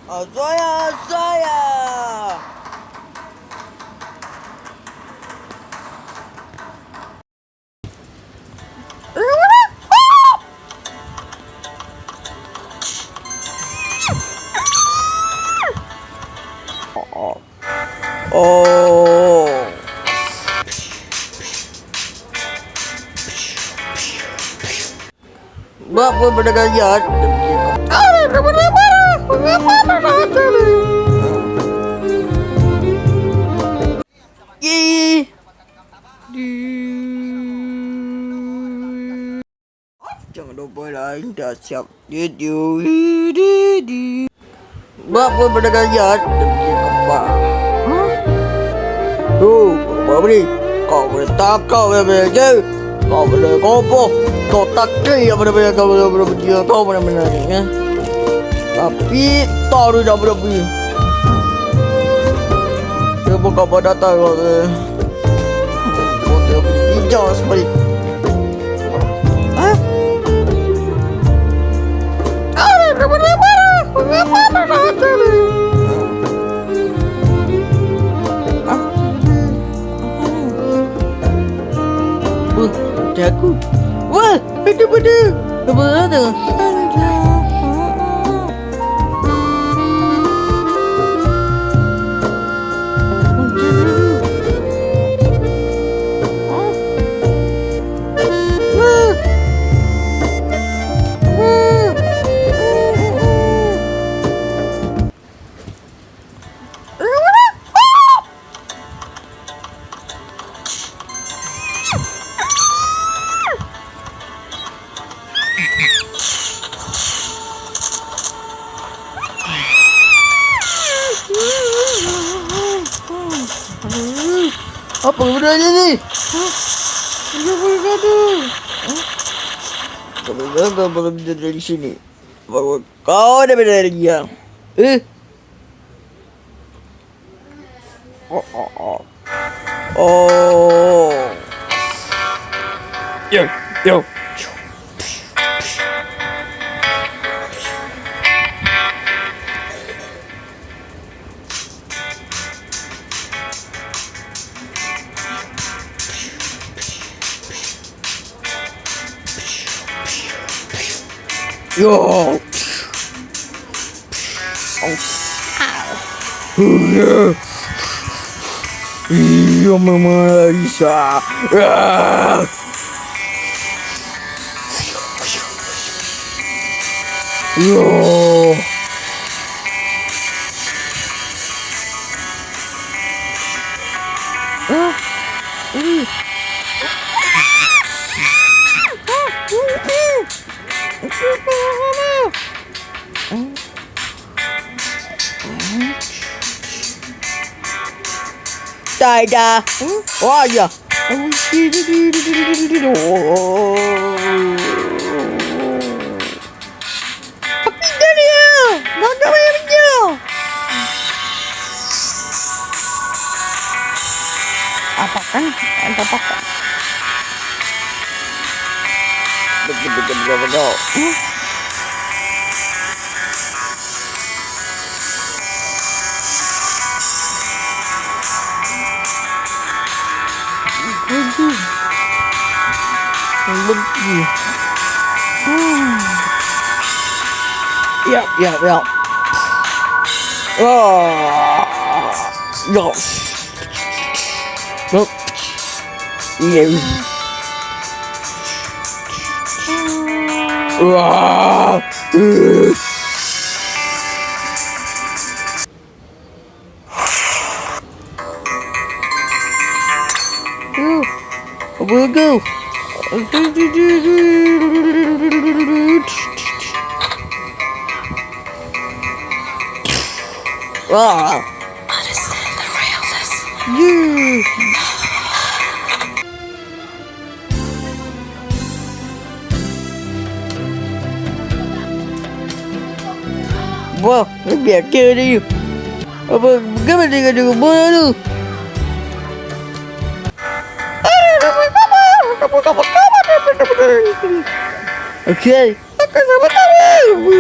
Azuya, azuya. Oh. Berapa berdekat ya? Ye. Jangan lupa like dan siap video. Berapa berdekat ya? Tu, apa ni? Kau boleh takau je. Kau boleh Kobo. Kau tak kira apa kau boleh dia tahu benar-benar ni ya. Tapi tahu dah berapa. Dia buka pada datang kau tu. Kau tu hijau sekali. Ah? Aku. Wah, ada pada. Apa ada? Apa benarnya ni? Dia boleh kata. Kau belum berada di sini. Baru kau dah berada lagi ya. Oh. Yo. Yo. Iya mama Aisyah. Yo. Dadah. Wah ya. Apa dia? Mana dia? Apa kan? Ada apa kan? Betul. Benci. Ya. Yo. Look. Yeah. Wah. Go. Wow. Understand the realness. Wow, biar kira dia. Apa, bagaimana dengan bola tu? Okay. Aku sama tahu.